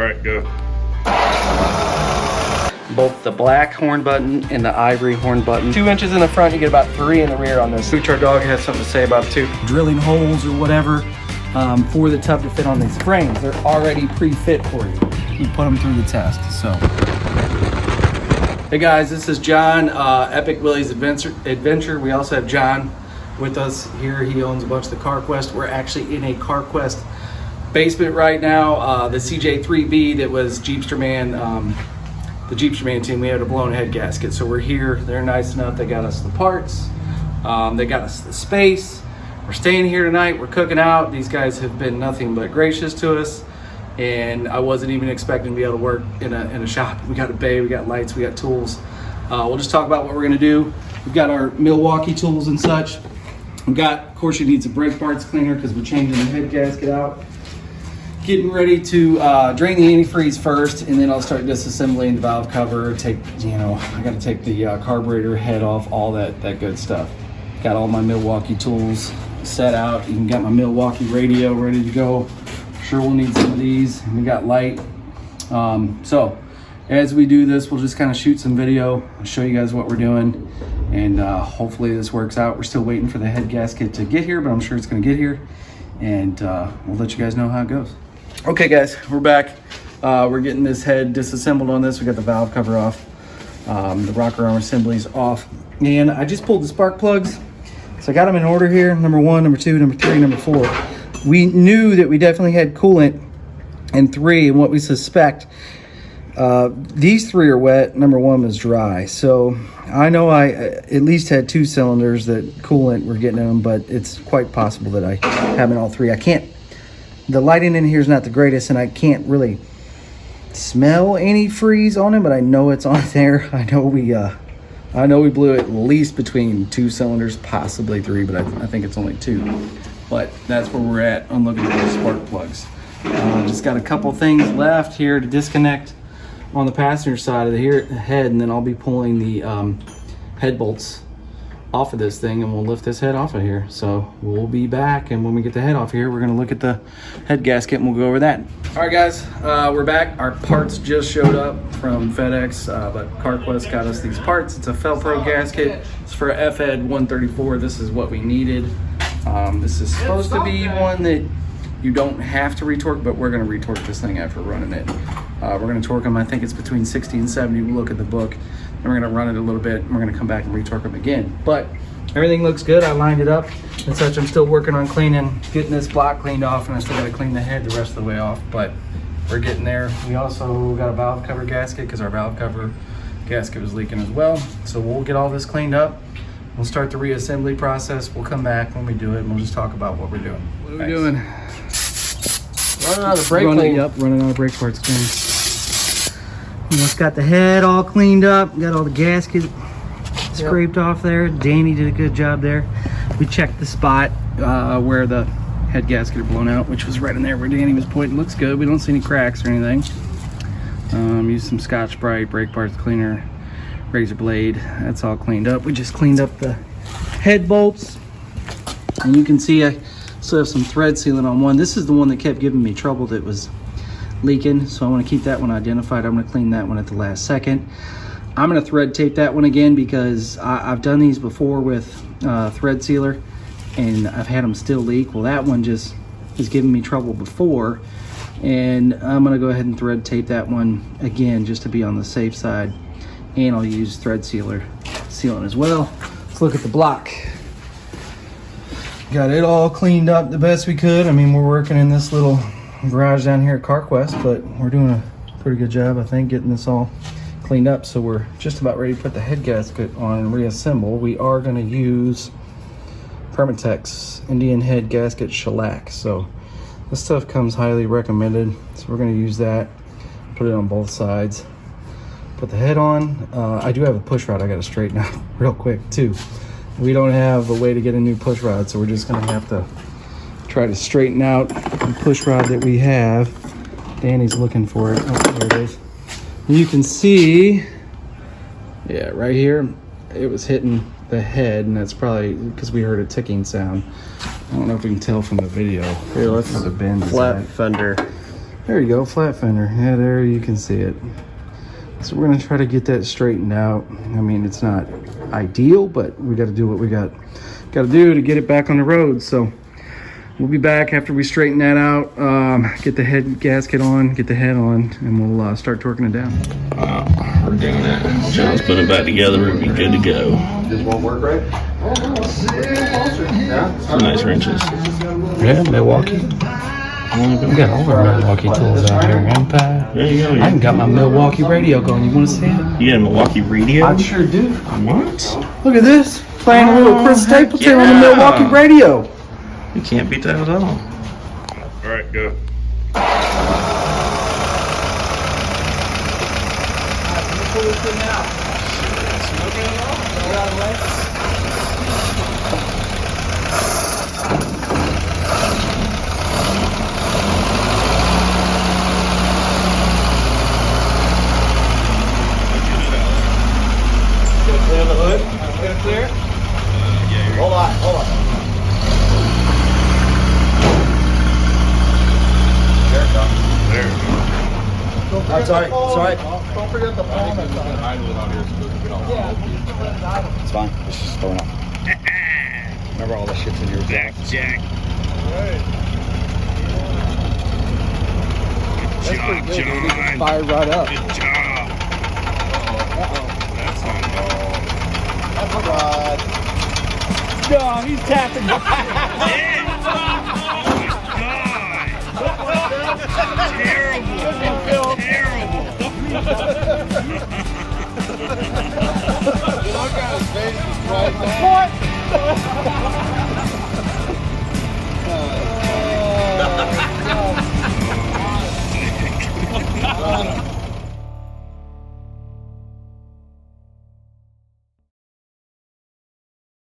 All right, go. Both the black horn button and the ivory horn button. 2 inches in the front, you get about 3 in the rear on this. Our dog has something to say about it too. Drilling holes or whatever for the tub to fit on these frames. They're already pre-fit for you. You put them through the test, so. Hey guys, this is John, Epic Willie's Adventure. We also have John with us here. He owns a bunch of the CarQuest. We're actually in a CarQuest basement right now. The CJ3B that was Jeepsterman, the Jeepsterman team, we had a blown head gasket. So we're here, they're nice enough, they got us the parts, they got us the space. We're staying here tonight, we're cooking out. These guys have been nothing but gracious to us. And I wasn't even expecting to be able to work in a shop. We got a bay, we got lights, we got tools. We'll just talk about what we're gonna do. We've got our Milwaukee tools and such. We've got, of course, you need some brake parts cleaner because we're changing the head gasket out. Getting ready to drain the antifreeze first, and then I'll start disassembling the valve cover. I gotta take the carburetor head off, all that good stuff. Got all my Milwaukee tools set out. You can get my Milwaukee radio ready to go. Sure, we'll need some of these. We got light. So as we do this, we'll just kind of shoot some video, show you guys what we're doing, and hopefully this works out. We're still waiting for the head gasket to get here, but I'm sure it's gonna get here, and we'll let you guys know how it goes. Okay guys, we're back. We're getting this head disassembled on this. We got the valve cover off, the rocker arm assembly's off, and I just pulled the spark plugs. So I got them in order here, number 1, number 2, number 3, number 4. We knew that we definitely had coolant in 3, and what we suspect, these 3 are wet, number 1 was dry. So I know I at least had 2 cylinders that coolant were getting in them, but it's quite possible that I have in all 3. I can't, the lighting in here is not the greatest, and I can't really smell any freeze on it, but I know it's on there. I know we blew at least between 2 cylinders, possibly 3, but I think it's only 2. But that's where we're at on looking at the spark plugs. Just got a couple things left here to disconnect on the passenger side of the head, and then I'll be pulling the head bolts off of this thing, and we'll lift this head off of here. So we'll be back, and when we get the head off here, we're gonna look at the head gasket and we'll go over that. All right guys, we're back. Our parts just showed up from FedEx, but CarQuest got us these parts. It's a Felpro gasket. It's for FED 134. This is what we needed. This is supposed to be one that you don't have to retorque, but we're gonna retorque this thing after running it. We're gonna torque them, I think it's between 60 and 70. We'll look at the book, and we're gonna run it a little bit, and we're gonna come back and retorque them again. But everything looks good. I lined it up and such. I'm still working on getting this block cleaned off, and I still gotta clean the head the rest of the way off, but we're getting there. We also got a valve cover gasket because our valve cover gasket was leaking as well. So we'll get all this cleaned up. We'll start the reassembly process. We'll come back when we do it, and we'll just talk about what we're doing. What are we doing? Running out of brake parts. Running out of brake parts. We just got the head all cleaned up. Got all the gasket scraped off there. Danny did a good job there. We checked the spot where the head gasket had blown out, which was right in there where Danny was pointing. Looks good. We don't see any cracks or anything. Used some Scotch-Brite, brake parts cleaner, razor blade. That's all cleaned up. We just cleaned up the head bolts, and you can see I still have some thread sealant on one. This is the one that kept giving me trouble, that was leaking, so I want to keep that one identified. I'm going to clean that one at the last second. I'm going to thread tape that one again because I've done these before with thread sealer, and I've had them still leak. Well, that one just was giving me trouble before, and I'm going to go ahead and thread tape that one again just to be on the safe side, and I'll use thread sealant as well. Let's look at the block. Got it all cleaned up the best we could. I mean, we're working in this little garage down here at CarQuest, but we're doing a pretty good job, I think, getting this all cleaned up. So we're just about ready to put the head gasket on and reassemble. We are going to use Permatex Indian head gasket shellac. So this stuff comes highly recommended. So we're going to use that, put it on both sides, put the head on. I do have a push rod I got to straighten out real quick too. We don't have a way to get a new push rod, so we're just going to have to try to straighten out the push rod that we have. Danny's looking for it. Oh, there it is. You can see, yeah, right here, it was hitting the head, and that's probably because we heard a ticking sound. I don't know if we can tell from the video. Here, let's the bend flat fender. There you go, flat fender. Yeah, there you can see it. So we're gonna try to get that straightened out. I mean, it's not ideal, but we gotta do what we got to do to get it back on the road. So we'll be back after we straighten that out, get the head gasket on, get the head on, and we'll start torquing it down. We're doing it. John's putting it back together. We'll be good to go. This won't work right? Some nice wrenches. Yeah, Milwaukee. We got all our Milwaukee tools out here. Empire. There you go. I even got my Milwaukee radio going. You want to see it? You got a Milwaukee radio? I sure do. What? Look at this. Playing a little Chris Stapleton on the yeah. Milwaukee radio. You can't beat that at all. All right, go. Clear the hood. Get it clear. Hold on. There it goes. There we go. That's all right. Don't forget the palm. It's fine. It's just throwing off. Remember all the shit's in your Jack. Good job, John. Fire right up. Good job. That's on ball. That's a rod. No, he's tapping. Yeah,